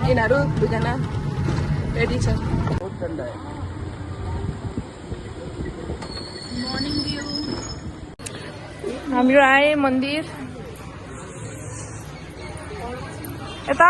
यिनीहरू दुईजना रेडी छ। मर्निङ भ्यू हाम्रो आए मन्दिर यता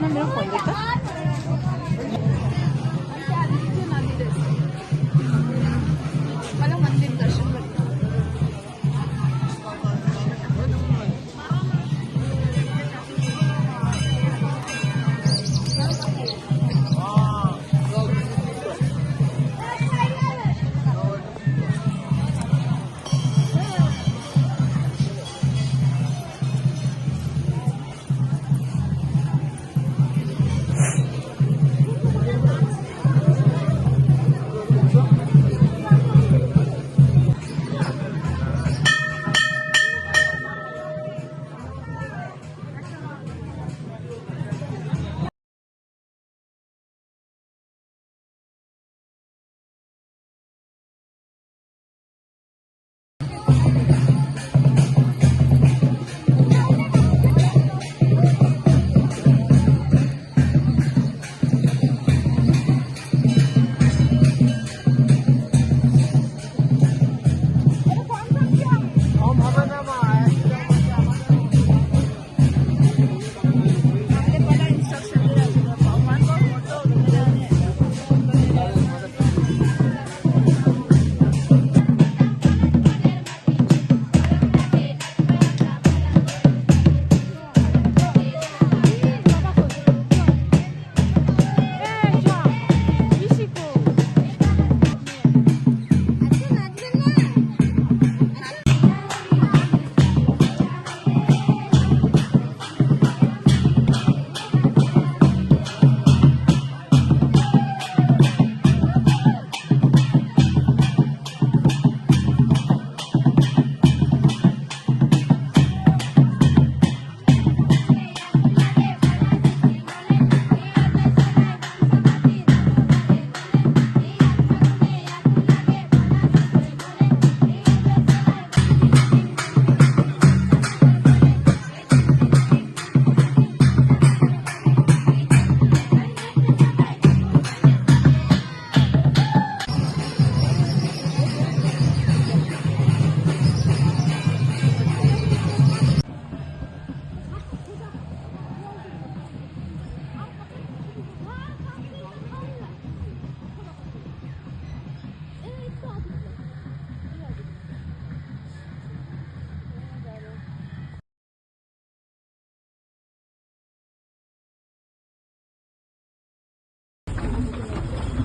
मेरो फोन देख मला मंदिर दर्शन करते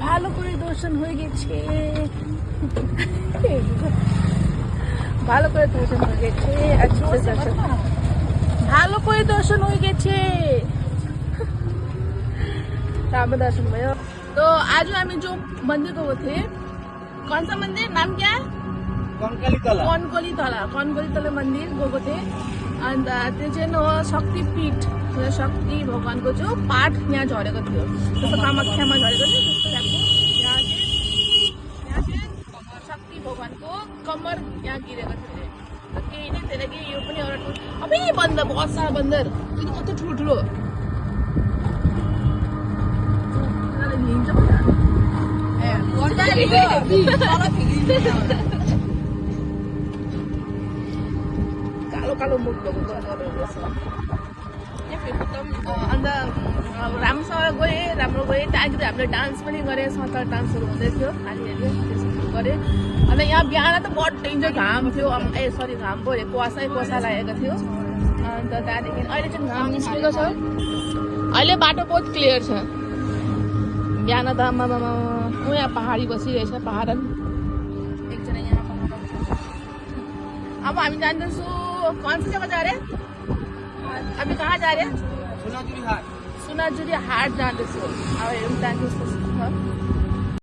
ভালো করে দর্শন হয়ে গেছে ভালো করে দর্শন হয়ে গেছে अच्छे से दर्शन भालो कोई दर्शन हो गए राम्रो दर्शन भयो। तो आज हामी जो मंदिर गएको थे, कौन सा मंदिर नाम क्या है? कनकली तला मंदिर गएको थे। अन्त त्यो चाहिँ हो शक्तिपीठ, शक्ति भगवानको जो पाठ यहाँ झरेको थियो, जस्तो कामाख्यामा झरेको थियो त्यस्तो टाइपको यहाँ चाहिँ शक्ति भगवानको कम्मर यहाँ गिरेको थियो। केही नै थिएन कि यो पनि एउटा अबै बन्दर बसा बन्दर कस्तो ठुलो कालो कालो मुख भएको अन्त राम्रोसँग राम्रो गएँ। त्यहाँदेखि हामीले डान्स पनि गरेँ, सन्ताल डान्सहरू हुँदै थियो खालीहरू त्यसो गरेँ। अन्त यहाँ बिहान त बहुत डेन्जर घाम थियो, घाम पो कुवासा लागेको थियो। अन्त त्यहाँदेखि अहिले चाहिँ घाम निस्केको छ, अहिले बाटो बहुत क्लियर छ। बिहान त यहाँ पहाडी बसिरहेछ, पहाडन एकजना यहाँ अब हामी जाँदैछौँ। कौन सी जगह जा रहे हैं? अभी कहाँ जा रहे हैं? सुनाजुरी हाट जाँदैछौँ। अब हेरौँ जाँदैछौँ।